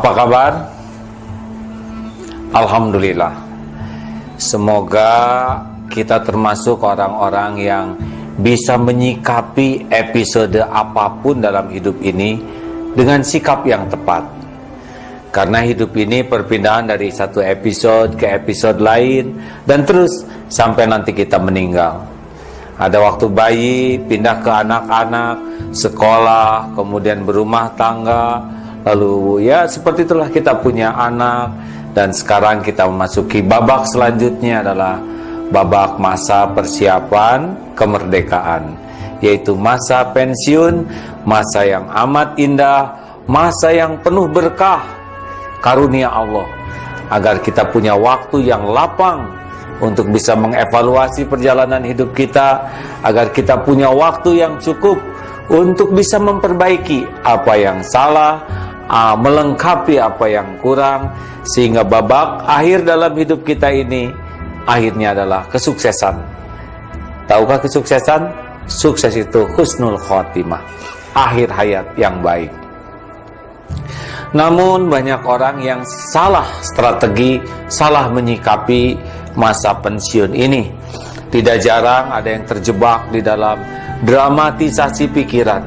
Apa kabar? Alhamdulillah. Semoga kita termasuk orang-orang yang bisa menyikapi episode apapun dalam hidup ini dengan sikap yang tepat. Karena hidup ini perpindahan dari satu episode ke episode lain dan terus sampai nanti kita meninggal. Ada waktu bayi, pindah ke anak-anak, sekolah, kemudian berumah tangga, lalu ya seperti itulah kita punya anak. Dan sekarang kita memasuki babak selanjutnya adalah babak masa persiapan kemerdekaan, yaitu masa pensiun, masa yang amat indah, masa yang penuh berkah, karunia Allah, agar kita punya waktu yang lapang untuk bisa mengevaluasi perjalanan hidup kita, agar kita punya waktu yang cukup untuk bisa memperbaiki apa yang salah, melengkapi apa yang kurang, sehingga babak akhir dalam hidup kita ini akhirnya adalah kesuksesan. Tahukah kesuksesan? Sukses itu husnul khotimah, akhir hayat yang baik. Namun banyak orang yang salah strategi, salah menyikapi masa pensiun ini. Tidak jarang ada yang terjebak di dalam dramatisasi pikiran,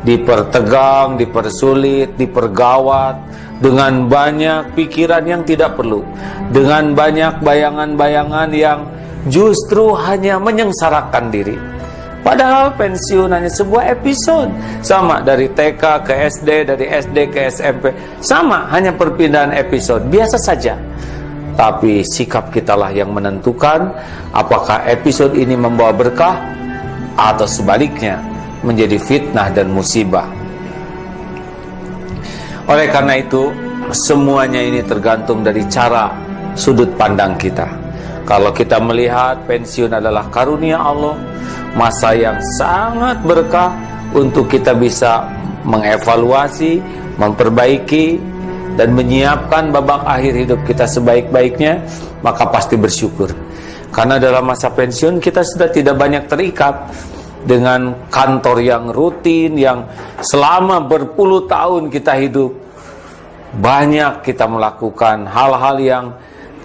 dipertegang, dipersulit, dipergawat dengan banyak pikiran yang tidak perlu, dengan banyak bayangan-bayangan yang justru hanya menyengsarakan diri. Padahal pensiun hanya sebuah episode, sama dari TK ke SD, dari SD ke SMP, sama hanya perpindahan episode, biasa saja. Tapi sikap kitalah yang menentukan apakah episode ini membawa berkah atau sebaliknya menjadi fitnah dan musibah. Oleh karena itu, semuanya ini tergantung dari cara sudut pandang kita. Kalau kita melihat pensiun adalah karunia Allah, masa yang sangat berkah untuk kita bisa mengevaluasi, memperbaiki, dan menyiapkan babak akhir hidup kita sebaik-baiknya, maka pasti bersyukur. Karena dalam masa pensiun kita sudah tidak banyak terikat dengan kantor yang rutin, yang selama berpuluh tahun kita hidup. Banyak kita melakukan hal-hal yang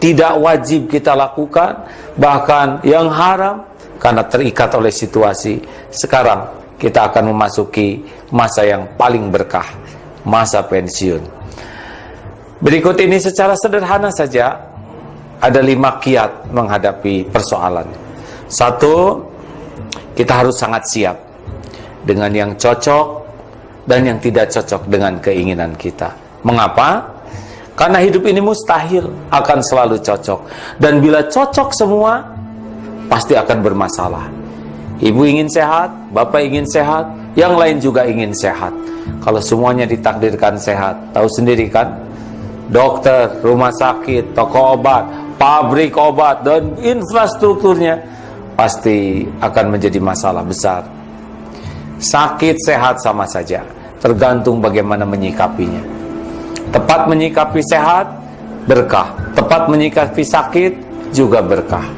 tidak wajib kita lakukan, bahkan yang haram, karena terikat oleh situasi. Sekarang kita akan memasuki masa yang paling berkah, masa pensiun. Berikut ini secara sederhana saja, ada 5 kiat menghadapi persoalan. 1, kita harus sangat siap dengan yang cocok dan yang tidak cocok dengan keinginan kita. Mengapa? Karena hidup ini mustahil akan selalu cocok. Dan bila cocok semua, pasti akan bermasalah. Ibu ingin sehat, bapak ingin sehat, yang lain juga ingin sehat. Kalau semuanya ditakdirkan sehat, tahu sendiri kan? Dokter, rumah sakit, toko obat, pabrik obat, dan infrastrukturnya pasti akan menjadi masalah besar. Sakit sehat sama saja, tergantung bagaimana menyikapinya. Tepat menyikapi sehat, berkah. Tepat menyikapi sakit, juga berkah.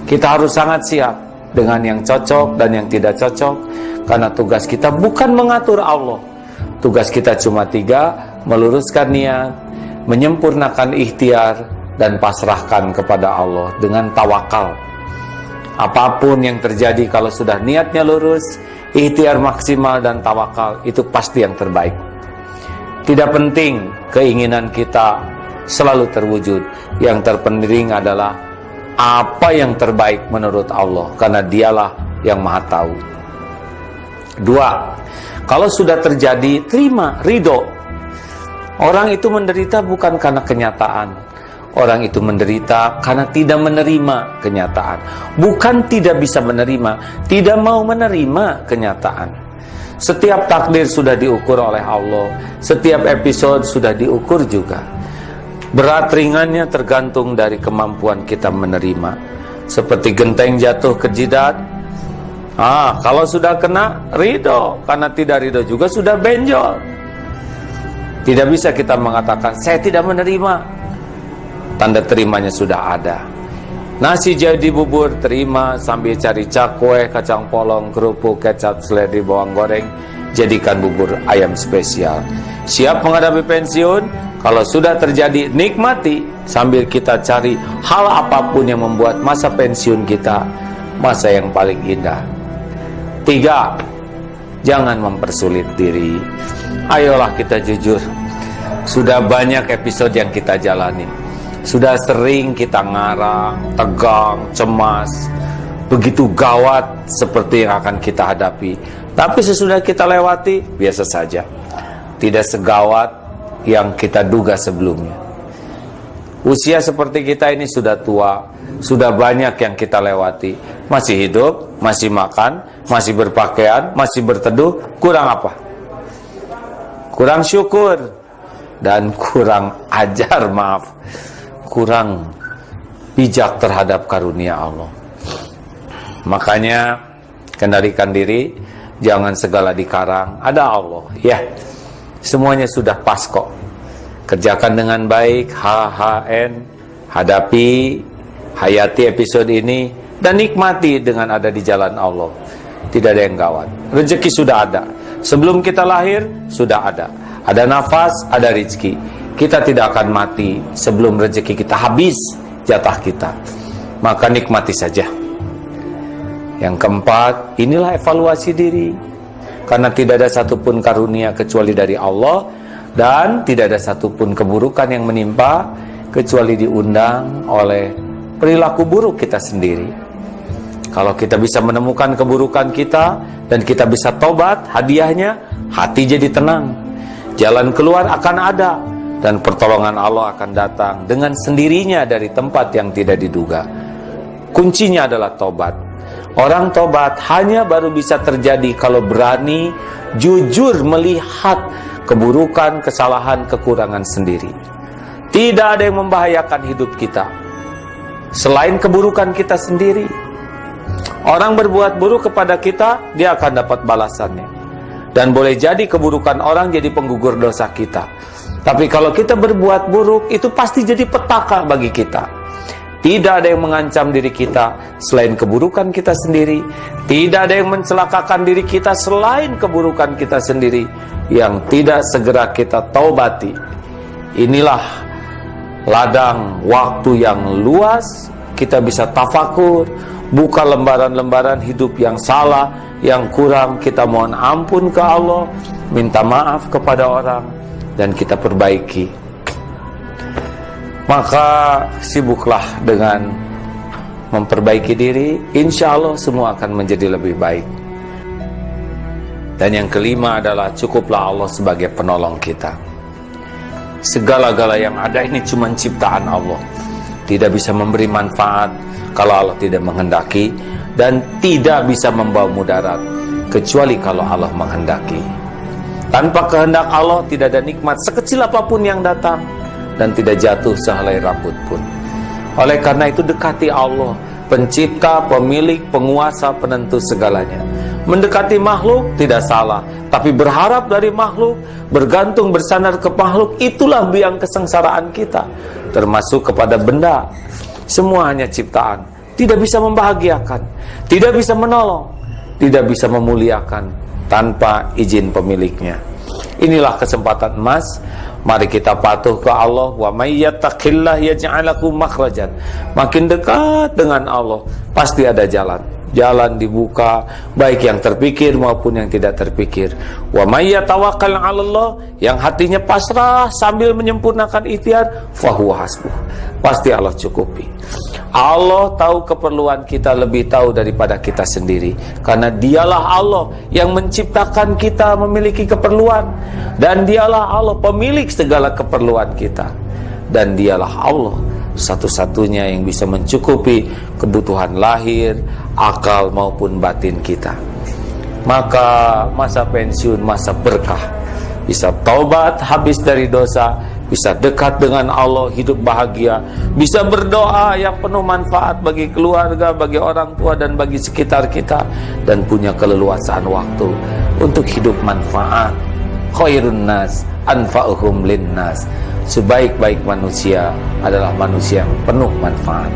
Kita harus sangat siap dengan yang cocok dan yang tidak cocok, karena tugas kita bukan mengatur Allah. Tugas kita cuma 3, meluruskan niat, menyempurnakan ikhtiar, dan pasrahkan kepada Allah dengan tawakal. Apapun yang terjadi, kalau sudah niatnya lurus, ikhtiar maksimal dan tawakal, itu pasti yang terbaik. Tidak penting keinginan kita selalu terwujud, yang terpenting adalah apa yang terbaik menurut Allah, karena dialah yang maha tahu. 2, kalau sudah terjadi, terima, ridho. Orang itu menderita bukan karena kenyataan, orang itu menderita karena tidak menerima kenyataan. Bukan tidak bisa menerima, tidak mau menerima kenyataan. Setiap takdir sudah diukur oleh Allah, setiap episode sudah diukur juga. Berat ringannya tergantung dari kemampuan kita menerima. Seperti genteng jatuh ke jidat, kalau sudah kena, ridho. Karena tidak ridho juga sudah benjol. Tidak bisa kita mengatakan saya tidak menerima, tanda terimanya sudah ada. Nasi jadi bubur, terima sambil cari cakwe, kacang polong, kerupuk, kecap, seledri, bawang goreng, jadikan bubur ayam spesial. Siap menghadapi pensiun? Kalau sudah terjadi, nikmati sambil kita cari hal apapun yang membuat masa pensiun kita masa yang paling indah. 3, jangan mempersulit diri. Ayolah kita jujur. Sudah banyak episode yang kita jalani. Sudah sering kita ngarang, tegang, cemas, begitu gawat seperti yang akan kita hadapi. Tapi sesudah kita lewati, biasa saja. Tidak segawat yang kita duga sebelumnya. Usia seperti kita ini sudah tua, sudah banyak yang kita lewati. Masih hidup, masih makan, masih berpakaian, masih berteduh. Kurang apa? Kurang syukur dan kurang ajar, maaf, kurang bijak terhadap karunia Allah. Makanya kendalikan diri, jangan segala dikarang. Ada Allah, ya. Semuanya sudah pas kok. Kerjakan dengan baik, HHN, hadapi, hayati episode ini, dan nikmati dengan ada di jalan Allah. Tidak ada yang gawat. Rezeki sudah ada. Sebelum kita lahir, sudah ada. Ada nafas, ada rezeki. Kita tidak akan mati sebelum rezeki kita habis, jatah kita. Maka nikmati saja. Yang keempat, inilah evaluasi diri. Karena tidak ada satupun karunia kecuali dari Allah, dan tidak ada satupun keburukan yang menimpa kecuali diundang oleh perilaku buruk kita sendiri. Kalau kita bisa menemukan keburukan kita dan kita bisa tobat, hadiahnya hati jadi tenang. Jalan keluar akan ada dan pertolongan Allah akan datang dengan sendirinya dari tempat yang tidak diduga. Kuncinya adalah tobat. Orang tobat hanya baru bisa terjadi kalau berani jujur melihat keburukan, kesalahan, kekurangan sendiri. Tidak ada yang membahayakan hidup kita selain keburukan kita sendiri. Orang berbuat buruk kepada kita, dia akan dapat balasannya. Dan boleh jadi keburukan orang jadi penggugur dosa kita. Tapi kalau kita berbuat buruk, itu pasti jadi petaka bagi kita. Tidak ada yang mengancam diri kita selain keburukan kita sendiri. Tidak ada yang mencelakakan diri kita selain keburukan kita sendiri yang tidak segera kita taubati. Inilah ladang waktu yang luas. Kita bisa tafakur, buka lembaran-lembaran hidup yang salah, yang kurang, kita mohon ampun ke Allah, minta maaf kepada orang, dan kita perbaiki. Maka sibuklah dengan memperbaiki diri, insya Allah semua akan menjadi lebih baik. Dan yang kelima adalah cukuplah Allah sebagai penolong kita. Segala-gala yang ada ini cuma ciptaan Allah. Tidak bisa memberi manfaat kalau Allah tidak menghendaki, dan tidak bisa membawa mudarat kecuali kalau Allah menghendaki. Tanpa kehendak Allah tidak ada nikmat sekecil apapun yang datang, dan tidak jatuh sehelai rambut pun. Oleh karena itu dekati Allah, pencipta, pemilik, penguasa, penentu segalanya. Mendekati makhluk tidak salah, tapi berharap dari makhluk, bergantung bersandar ke makhluk, itulah biang kesengsaraan kita. Termasuk kepada benda. Semua hanya ciptaan, tidak bisa membahagiakan, tidak bisa menolong, tidak bisa memuliakan tanpa izin pemiliknya. Inilah kesempatan emas. Mari kita patuh ke Allah. Wa may yattaqillah yaj'al lahu makhrajan. Makin dekat dengan Allah, pasti ada jalan. Jalan dibuka, baik yang terpikir maupun yang tidak terpikir. Wa may yatawakkal 'alallah, yang hatinya pasrah sambil menyempurnakan ikhtiar, fahuwa hasbuh. Pasti Allah cukupi. Allah tahu keperluan kita lebih tahu daripada kita sendiri, karena dialah Allah yang menciptakan kita memiliki keperluan, dan dialah Allah pemilik segala keperluan kita, dan dialah Allah satu-satunya yang bisa mencukupi kebutuhan lahir, akal maupun batin kita. Maka masa pensiun masa berkah, bisa taubat habis dari dosa, bisa dekat dengan Allah, hidup bahagia, bisa berdoa yang penuh manfaat bagi keluarga, bagi orang tua, dan bagi sekitar kita, dan punya keleluasaan waktu untuk hidup manfaat. Khairun nas anfa'uhum linnas. Sebaik-baik manusia adalah manusia yang penuh manfaat.